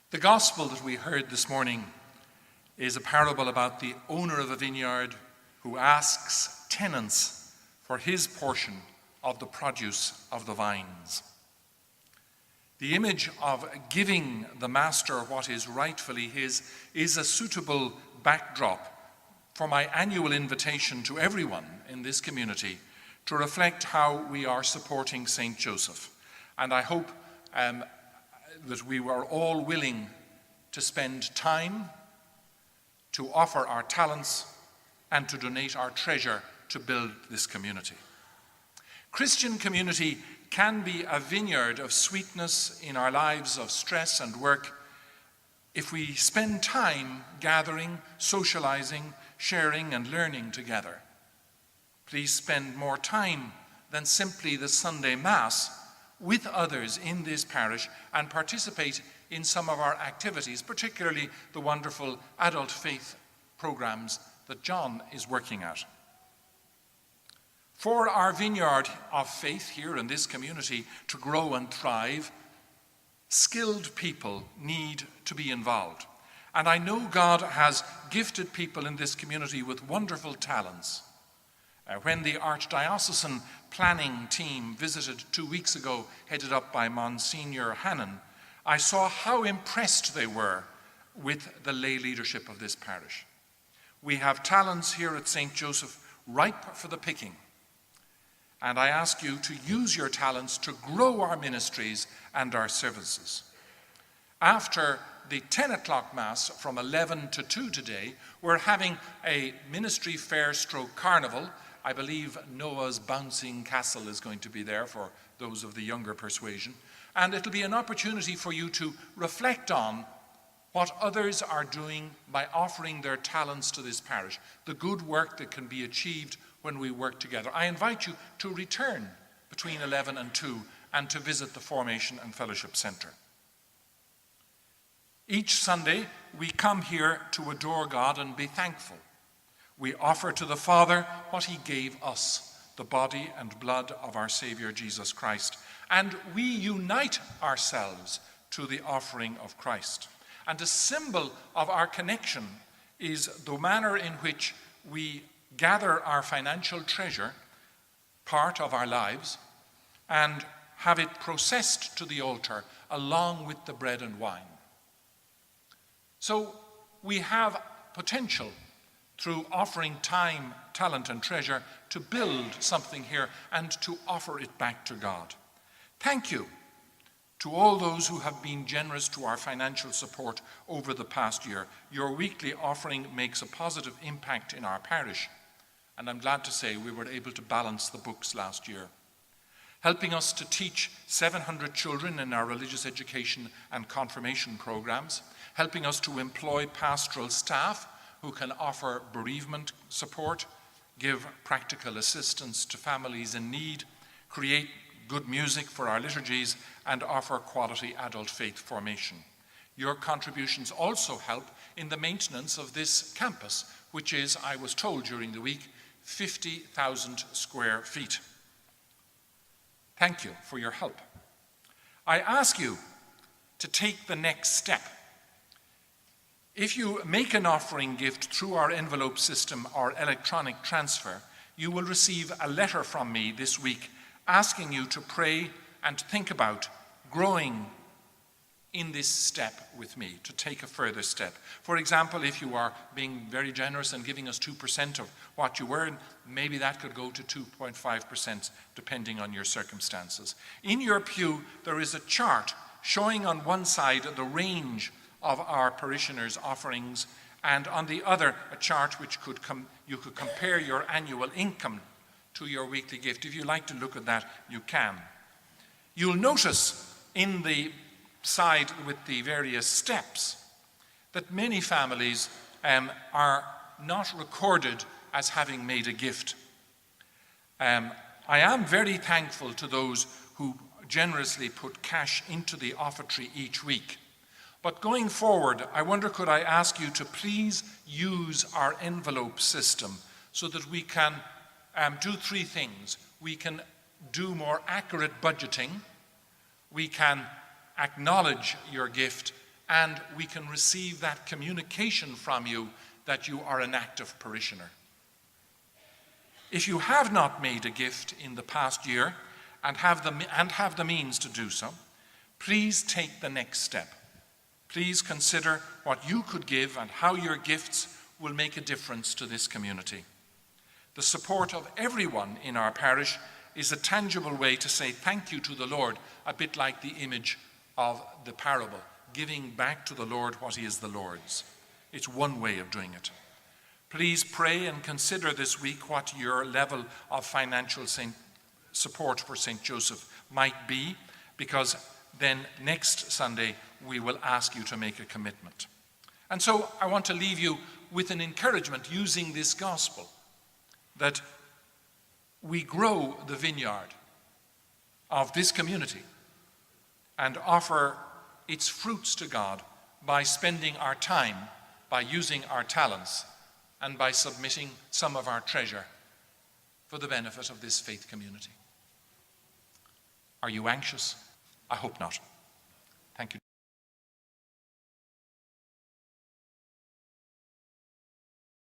The gospel that we heard this morning is a parable about the owner of a vineyard who asks tenants for his portion of the produce of the vines. The image of giving the master what is rightfully his is a suitable backdrop for my annual invitation to everyone in this community to reflect how we are supporting St. Joseph. And I hope that we were all willing to spend time, to offer our talents, and to donate our treasure to build this community. Christian community can be a vineyard of sweetness in our lives of stress and work if we spend time gathering, socializing, sharing, and learning together. Please spend more time than simply the Sunday Mass with others in this parish and participate in some of our activities, particularly the wonderful adult faith programs that John is working at. For our vineyard of faith here in this community to grow and thrive, skilled people need to be involved. And I know God has gifted people in this community with wonderful talents. When the Archdiocesan planning team visited 2 weeks ago, headed up by Monsignor Hannon, I saw how impressed they were with the lay leadership of this parish. We have talents here at St. Joseph ripe for the picking. And I ask you to use your talents to grow our ministries and our services. After the 10 o'clock Mass from 11 to 2 today, we're having a ministry fair stroke carnival. I believe Noah's bouncing castle is going to be there for those of the younger persuasion. And it'll be an opportunity for you to reflect on what others are doing by offering their talents to this parish, the good work that can be achieved when we work together. I invite you to return between 11 and 2 and to visit the Formation and Fellowship Centre. Each Sunday, we come here to adore God and be thankful. We offer to the Father what he gave us, the body and blood of our Savior Jesus Christ, and we unite ourselves to the offering of Christ. And a symbol of our connection is the manner in which we gather our financial treasure, part of our lives, and have it processed to the altar along with the bread and wine. So we have potential through offering time, talent, and treasure to build something here and to offer it back to God. Thank you to all those who have been generous to our financial support over the past year. Your weekly offering makes a positive impact in our parish, and I'm glad to say we were able to balance the books last year. Helping us to teach 700 children in our religious education and confirmation programs, helping us to employ pastoral staff who can offer bereavement support, give practical assistance to families in need, create good music for our liturgies, and offer quality adult faith formation. Your contributions also help in the maintenance of this campus, which is, I was told during the week, 50,000 square feet. Thank you for your help. I ask you to take the next step. If you make an offering gift through our envelope system or electronic transfer, you will receive a letter from me this week asking you to pray and think about growing in this step with me, to take a further step. For example, if you are being very generous and giving us 2% of what you earn, maybe that could go to 2.5% depending on your circumstances. In your pew, there is a chart showing on one side the range of our parishioners' offerings, and on the other a chart which you could compare your annual income to your weekly gift. If you like to look at that, you can. You'll notice in the side with the various steps that many families are not recorded as having made a gift. I am very thankful to those who generously put cash into the offertory each week. But going forward, I wonder, could I ask you to please use our envelope system so that we can do three things. We can do more accurate budgeting, we can acknowledge your gift, and we can receive that communication from you that you are an active parishioner. If you have not made a gift in the past year and have the means to do so, please take the next step. Please consider what you could give and how your gifts will make a difference to this community. The support of everyone in our parish is a tangible way to say thank you to the Lord, a bit like the image of the parable, giving back to the Lord what is the Lord's. It's one way of doing it. Please pray and consider this week what your level of financial support for St. Joseph might be, because then next Sunday we will ask you to make a commitment. And so I want to leave you with an encouragement using this gospel, that we grow the vineyard of this community and offer its fruits to God by spending our time, by using our talents, and by submitting some of our treasure for the benefit of this faith community. Are you anxious? I hope not.